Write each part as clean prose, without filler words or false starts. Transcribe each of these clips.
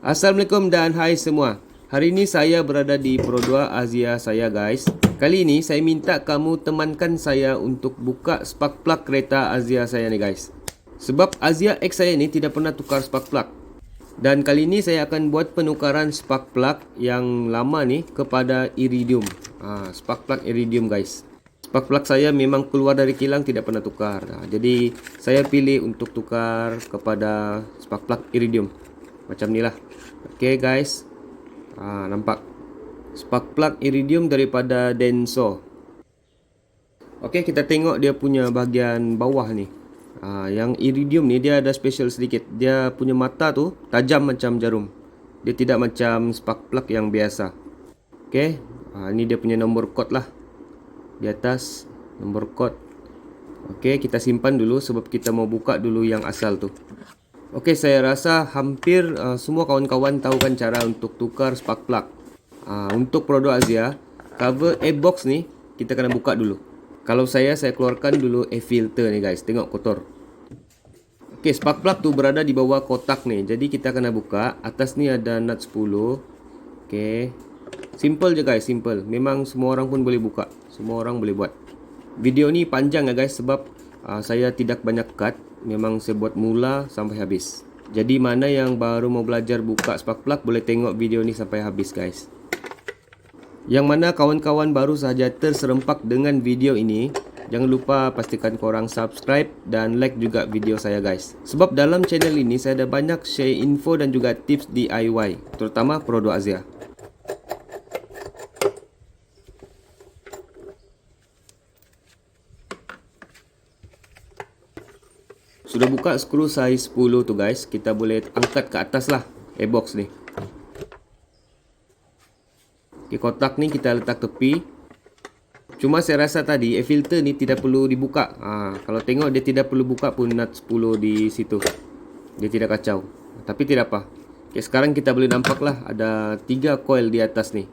Assalamualaikum dan hai semua. Hari ini saya berada di Perodua Axia saya guys. Kali ini saya minta kamu temankan saya untuk buka spark plug kereta Axia saya ni guys. Sebab Axia X saya ni tidak pernah tukar spark plug. Dan kali ini saya akan buat penukaran spark plug yang lama ni kepada Iridium. Spark plug Iridium guys. Spark plug saya memang keluar dari kilang, tidak pernah tukar. Jadi saya pilih untuk tukar kepada spark plug Iridium. Macam ni lah. Okay guys, nampak spark plug Iridium daripada denso. Okay, kita tengok dia punya bahagian bawah ni. Yang Iridium ni dia ada special sedikit. Dia punya mata tu tajam macam jarum. Dia tidak macam spark plug yang biasa. Okay, ni dia punya nombor kod lah. Di atas nombor kod. Okay, kita simpan dulu sebab kita mau buka dulu yang asal tu. Okey, saya rasa hampir semua kawan-kawan tahu kan cara untuk tukar spark plug. Untuk Perodua Axia, cover air box ni kita kena buka dulu. Kalau saya keluarkan dulu air filter ni guys. Tengok kotor. Okey, spark plug tu berada di bawah kotak ni. Jadi kita kena buka. Atas ni ada nut 10. Okey. Simple je guys, simple. Memang semua orang pun boleh buka. Semua orang boleh buat. Video ni panjang ya guys sebab saya tidak banyak cut. Memang saya buat mula sampai habis. Jadi mana yang baru mau belajar buka spark plug boleh tengok video ni sampai habis guys. Yang mana kawan-kawan baru saja terserempak dengan video ini, jangan lupa pastikan korang subscribe dan like juga video saya guys. Sebab dalam channel ini saya ada banyak share info dan juga tips DIY, terutama Perodua Axia. Sudah buka skru size 10 tu guys. Kita boleh angkat ke atas lah airbox ni. Okay, kotak ni kita letak tepi. Cuma saya rasa tadi air filter ni tidak perlu dibuka. Kalau tengok dia tidak perlu buka pun nut 10 di situ. Dia tidak kacau. Tapi tidak apa. Okay, sekarang kita boleh nampak lah ada 3 coil di atas ni.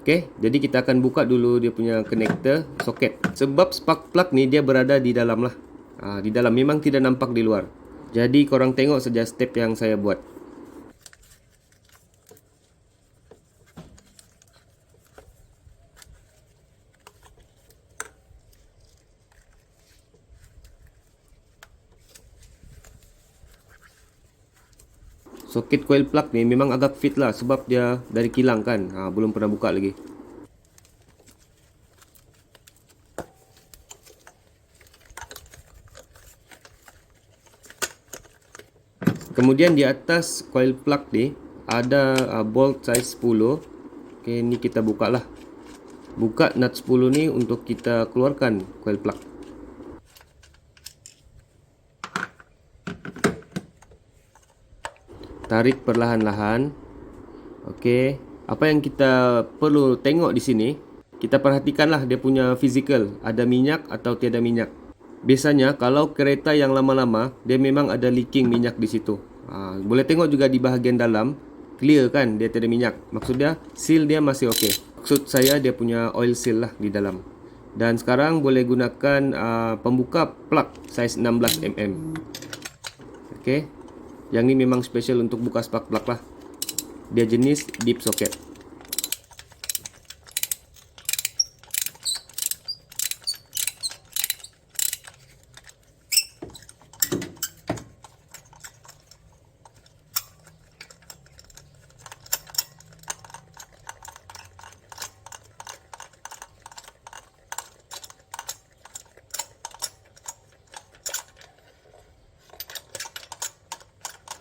Okay, jadi kita akan buka dulu dia punya connector soket. Sebab spark plug ni dia berada di dalam lah. Di dalam, memang tidak nampak di luar. Jadi korang tengok saja step yang saya buat. Soket coil plug ni memang agak fit lah sebab dia dari kilang kan. Belum pernah buka lagi. Kemudian di atas coil plug ni ada bolt size 10. Okey, ni kita buka lah. Buka nut 10 ni untuk kita keluarkan coil plug. Tarik perlahan-lahan. Okey, apa yang kita perlu tengok di sini, kita perhatikanlah dia punya physical, ada minyak atau tiada minyak. Biasanya kalau kereta yang lama-lama dia memang ada leaking minyak di situ. Boleh tengok juga di bahagian dalam clear kan, dia tiada minyak. Maksud dia seal dia masih okey. Maksud saya dia punya oil seal lah di dalam. Dan sekarang boleh gunakan pembuka plug size 16 mm. Okey. Yang ni memang special untuk buka spark plug lah. Dia jenis deep socket.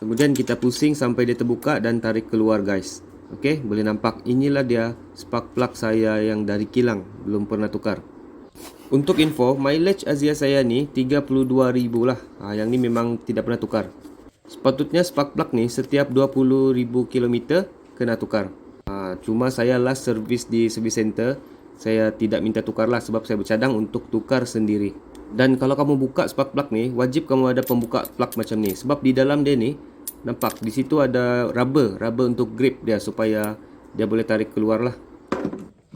Kemudian kita pusing sampai dia terbuka dan tarik keluar guys. Okey, boleh nampak inilah dia spark plug saya yang dari kilang, belum pernah tukar. Untuk info, mileage Axia saya ni 32,000 lah. Yang ni memang tidak pernah tukar. Sepatutnya spark plug ni setiap 20,000 km kena tukar. Cuma saya last servis di service center, saya tidak minta tukar lah sebab saya bercadang untuk tukar sendiri. Dan kalau kamu buka spark plug ni, wajib kamu ada pembuka plug macam ni. Sebab di dalam dia ni, nampak di situ ada rubber untuk grip dia supaya dia boleh tarik keluar lah.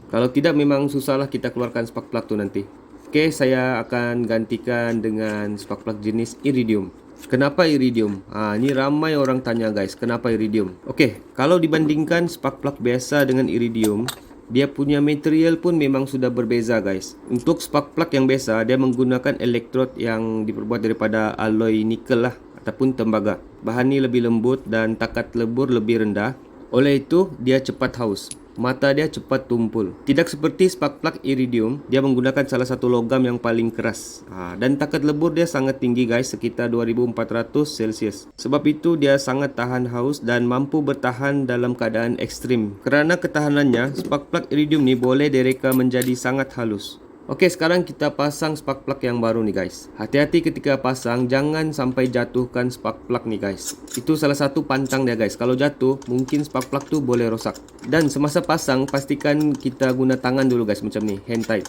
Kalau tidak memang susah lah kita keluarkan spark plug tu nanti. Okey, saya akan gantikan dengan spark plug jenis Iridium. Kenapa iridium? Ini ramai orang tanya guys, kenapa iridium? Okey, kalau dibandingkan spark plug biasa dengan iridium, dia punya material pun memang sudah berbeza guys. Untuk spark plug yang biasa, dia menggunakan elektrod yang diperbuat daripada alloy nikel lah ataupun tembaga. Bahan ni lebih lembut dan takat lebur lebih rendah. Oleh itu, dia cepat haus. Mata dia cepat tumpul. Tidak seperti spark plug iridium, dia menggunakan salah satu logam yang paling keras. Dan takat lebur dia sangat tinggi guys, sekitar 2400 Celsius. Sebab itu dia sangat tahan haus dan mampu bertahan dalam keadaan ekstrim. Kerana ketahanannya, spark plug iridium ni boleh direka menjadi sangat halus. Okey, sekarang kita pasang spark plug yang baru ni guys. Hati-hati ketika pasang, jangan sampai jatuhkan spark plug ni guys. Itu salah satu pantang dia guys. Kalau jatuh, mungkin spark plug tu boleh rosak. Dan semasa pasang, pastikan kita guna tangan dulu guys, macam ni, hand tight.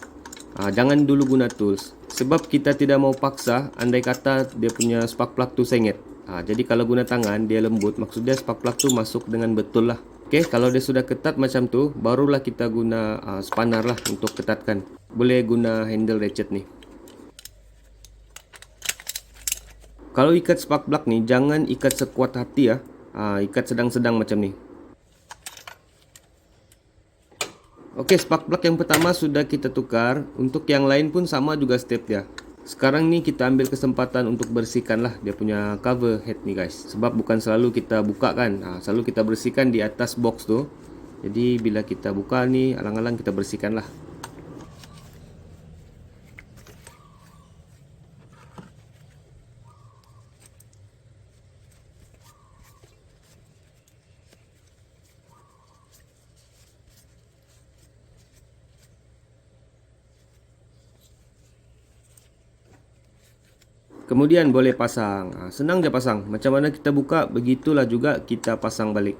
Jangan dulu guna tools. Sebab kita tidak mau paksa, andai kata dia punya spark plug tu sengit. Jadi kalau guna tangan, dia lembut. Maksudnya spark plug tu masuk dengan betul lah. Okey, kalau dia sudah ketat macam tu, barulah kita guna spanner lah untuk ketatkan. Boleh guna handle ratchet ni. Kalau ikat spark plug ni, jangan ikat sekuat hati ya. Ikat sedang-sedang macam ni. Okey, spark plug yang pertama sudah kita tukar. Untuk yang lain pun sama juga step dia. Sekarang ni kita ambil kesempatan untuk bersihkan lah dia punya cover head ni guys. Sebab bukan selalu kita buka kan. Selalu kita bersihkan di atas box tu. Jadi bila kita buka ni, alang-alang kita bersihkan lah. Kemudian boleh pasang. Senang je pasang. Macam mana kita buka, begitulah juga kita pasang balik.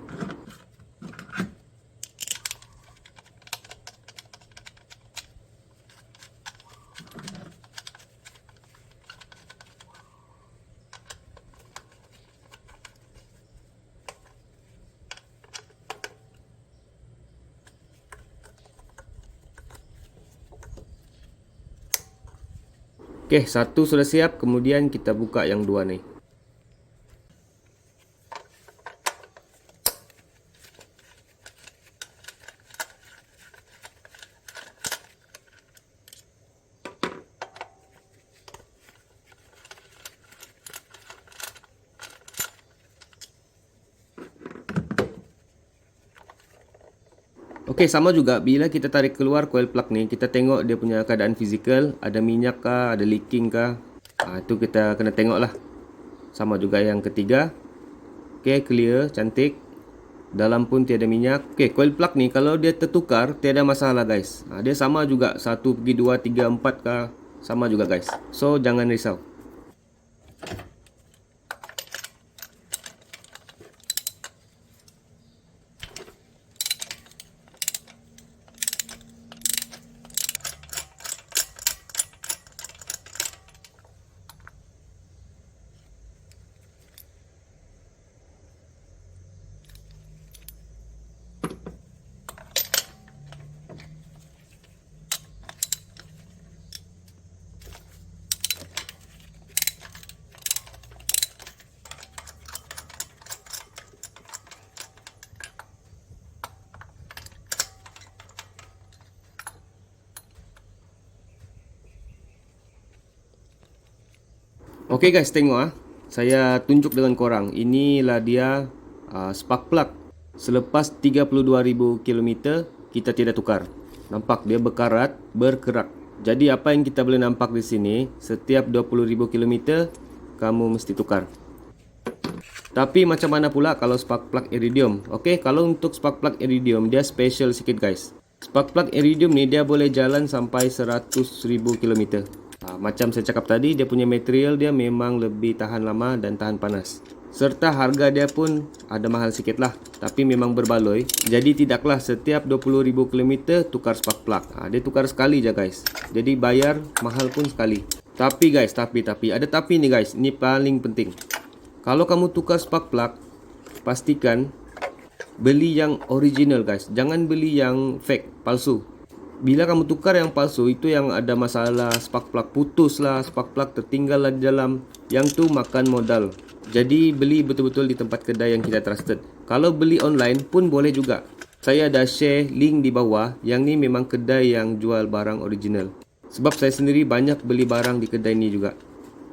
Okey, satu sudah siap, kemudian kita buka yang dua ni. Okey, sama juga bila kita tarik keluar coil plug ni, kita tengok dia punya keadaan fizikal, ada minyak kah, ada leaking kah. Itu kita kena tengok lah. Sama juga yang ketiga. Okey, clear, cantik. Dalam pun tiada minyak. Okey, coil plug ni kalau dia tertukar, tiada masalah guys. Dia sama juga, 1 pergi 2, 3, 4 kah, sama juga guys. So, jangan risau. Okey guys, tengok saya tunjuk dengan korang. Inilah dia spark plug. Selepas 32,000 km kita tidak tukar. Nampak dia berkarat, berkerak. Jadi apa yang kita boleh nampak di sini, setiap 20,000 km kamu mesti tukar. Tapi macam mana pula kalau spark plug iridium? Okey, kalau untuk spark plug iridium dia special sikit guys. Spark plug iridium ni dia boleh jalan sampai 100,000 km. Macam saya cakap tadi, dia punya material dia memang lebih tahan lama dan tahan panas. Serta harga dia pun ada mahal sikit lah, tapi memang berbaloi. Jadi tidaklah setiap 20,000 km tukar spark plug. Dia tukar sekali je guys. Jadi bayar mahal pun sekali. Tapi guys, tapi ada tapi ni guys. Ini paling penting. Kalau kamu tukar spark plug, pastikan beli yang original guys. Jangan beli yang fake, palsu. Bila kamu tukar yang palsu, itu yang ada masalah, spark plug putus lah, spark plug tertinggal lah di dalam. yang tu makan modal. Jadi beli betul-betul di tempat kedai yang kita trusted. Kalau beli online pun boleh juga. Saya dah share link di bawah. Yang ni memang kedai yang jual barang original. Sebab saya sendiri banyak beli barang di kedai ni juga.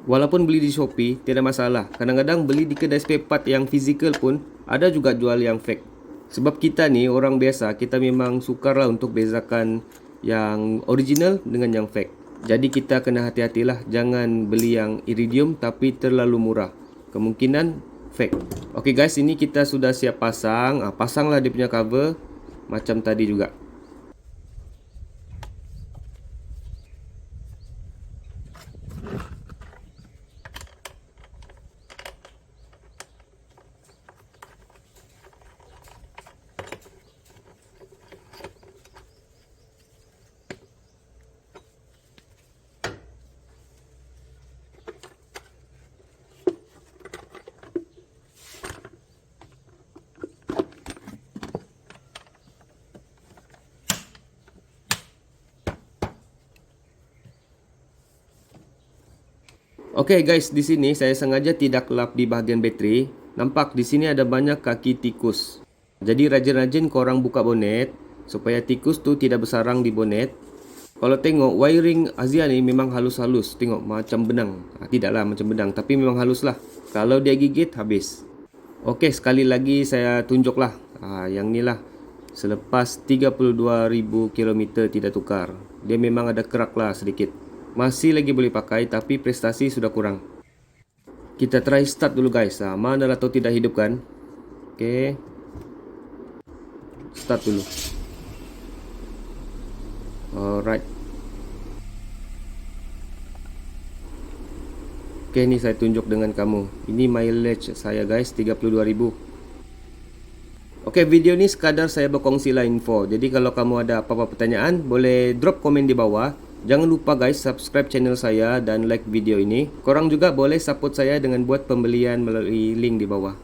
Walaupun beli di Shopee, tiada masalah. Kadang-kadang beli di kedai spare part yang fizikal pun ada juga jual yang fake. Sebab kita ni orang biasa, kita memang sukarlah untuk bezakan yang original dengan yang fake. Jadi kita kena hati-hatilah, jangan beli yang iridium tapi terlalu murah. Kemungkinan fake. Okey guys, ini kita sudah siap pasang. Pasanglah dia punya cover macam tadi juga. Okey guys, di sini saya sengaja tidak lap di bahagian bateri. Nampak di sini ada banyak kaki tikus. Jadi rajin-rajin korang buka bonet supaya tikus tu tidak bersarang di bonet. Kalau tengok wiring Axia ni memang halus-halus. Tengok macam benang. Tidaklah macam benang tapi memang halus lah. Kalau dia gigit habis. Okey, sekali lagi saya tunjuklah. Yang ni lah. Selepas 32,000 km tidak tukar. Dia memang ada kerak lah sedikit. Masih lagi boleh pakai tapi prestasi sudah kurang. Kita try start dulu guys. Manalah tahu tidak hidup kan. Okey. Start dulu. Alright. Okey, ni saya tunjuk dengan kamu. Ini mileage saya guys, 32,000. Okey, video ni sekadar saya berkongsi lah info. Jadi kalau kamu ada apa-apa pertanyaan, boleh drop komen di bawah. Jangan lupa guys, subscribe channel saya dan like video ini. Korang juga boleh support saya dengan buat pembelian melalui link di bawah.